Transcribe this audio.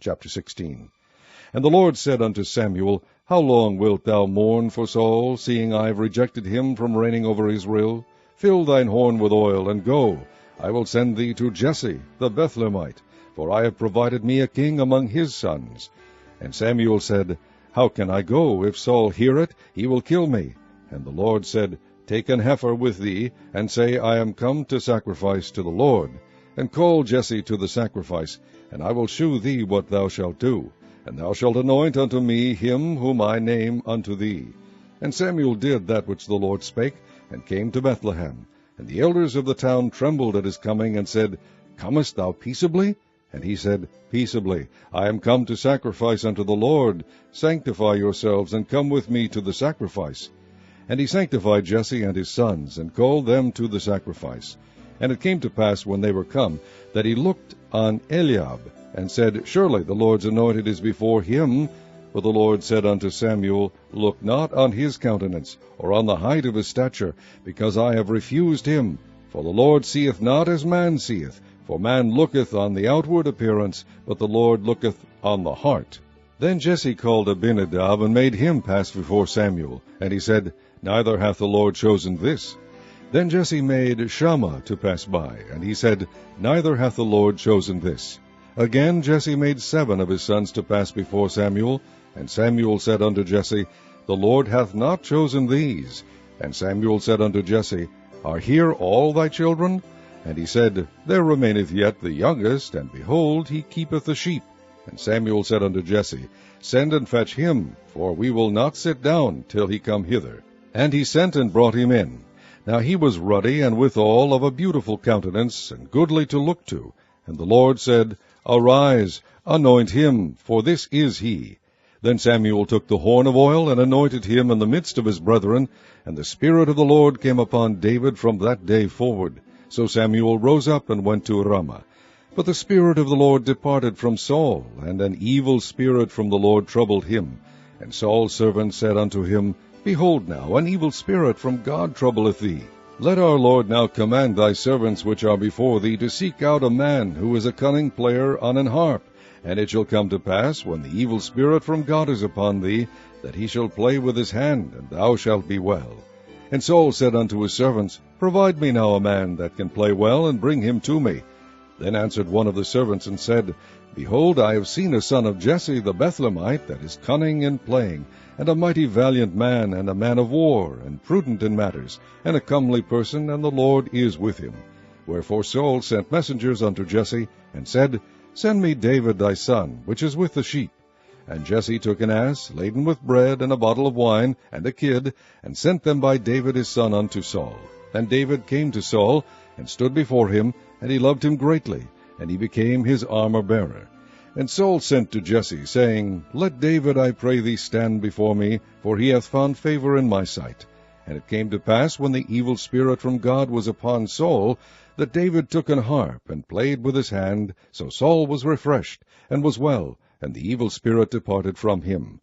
Chapter 16. And the Lord said unto Samuel, How long wilt thou mourn for Saul, seeing I have rejected him from reigning over Israel? Fill thine horn with oil, and go. I will send thee to Jesse the Bethlehemite, for I have provided me a king among his sons. And Samuel said, How can I go? If Saul hear it, he will kill me. And the Lord said, Take an heifer with thee, and say, I am come to sacrifice to the Lord. And call Jesse to the sacrifice, and I will shew thee what thou shalt do. And thou shalt anoint unto me him whom I name unto thee. And Samuel did that which the Lord spake, and came to Bethlehem. And the elders of the town trembled at his coming, and said, Comest thou peaceably? And he said, Peaceably. I am come to sacrifice unto the Lord. Sanctify yourselves, and come with me to the sacrifice. And he sanctified Jesse and his sons, and called them to the sacrifice. And it came to pass, when they were come, that he looked on Eliab, and said, Surely the Lord's anointed is before him. But the Lord said unto Samuel, Look not on his countenance, or on the height of his stature, because I have refused him. For the Lord seeth not as man seeth. For man looketh on the outward appearance, but the Lord looketh on the heart. Then Jesse called Abinadab, and made him pass before Samuel. And he said, Neither hath the Lord chosen this. Then Jesse made Shammah to pass by, and he said, Neither hath the Lord chosen this. Again Jesse made 7 of his sons to pass before Samuel. And Samuel said unto Jesse, The Lord hath not chosen these. And Samuel said unto Jesse, Are here all thy children? And he said, There remaineth yet the youngest, and behold, he keepeth the sheep. And Samuel said unto Jesse, Send and fetch him, for we will not sit down till he come hither. And he sent and brought him in. Now he was ruddy, and withal of a beautiful countenance, and goodly to look to. And the Lord said, Arise, anoint him, for this is he. Then Samuel took the horn of oil, and anointed him in the midst of his brethren. And the Spirit of the Lord came upon David from that day forward. So Samuel rose up and went to Ramah. But the Spirit of the Lord departed from Saul, and an evil spirit from the Lord troubled him. And Saul's servant said unto him, Behold now, an evil spirit from God troubleth thee. Let our Lord now command thy servants which are before thee to seek out a man who is a cunning player on an harp. And it shall come to pass, when the evil spirit from God is upon thee, that he shall play with his hand, and thou shalt be well. And Saul said unto his servants, Provide me now a man that can play well, and bring him to me. Then answered one of the servants, and said, Behold, I have seen a son of Jesse the Bethlehemite, that is cunning in playing, and a mighty valiant man, and a man of war, and prudent in matters, and a comely person, and the Lord is with him. Wherefore Saul sent messengers unto Jesse, and said, Send me David thy son, which is with the sheep. And Jesse took an ass, laden with bread, and a bottle of wine, and a kid, and sent them by David his son unto Saul. And David came to Saul, and stood before him, and he loved him greatly, and he became his armor-bearer. And Saul sent to Jesse, saying, Let David, I pray thee, stand before me, for he hath found favor in my sight. And it came to pass, when the evil spirit from God was upon Saul, that David took an harp, and played with his hand. So Saul was refreshed, and was well, and the evil spirit departed from him.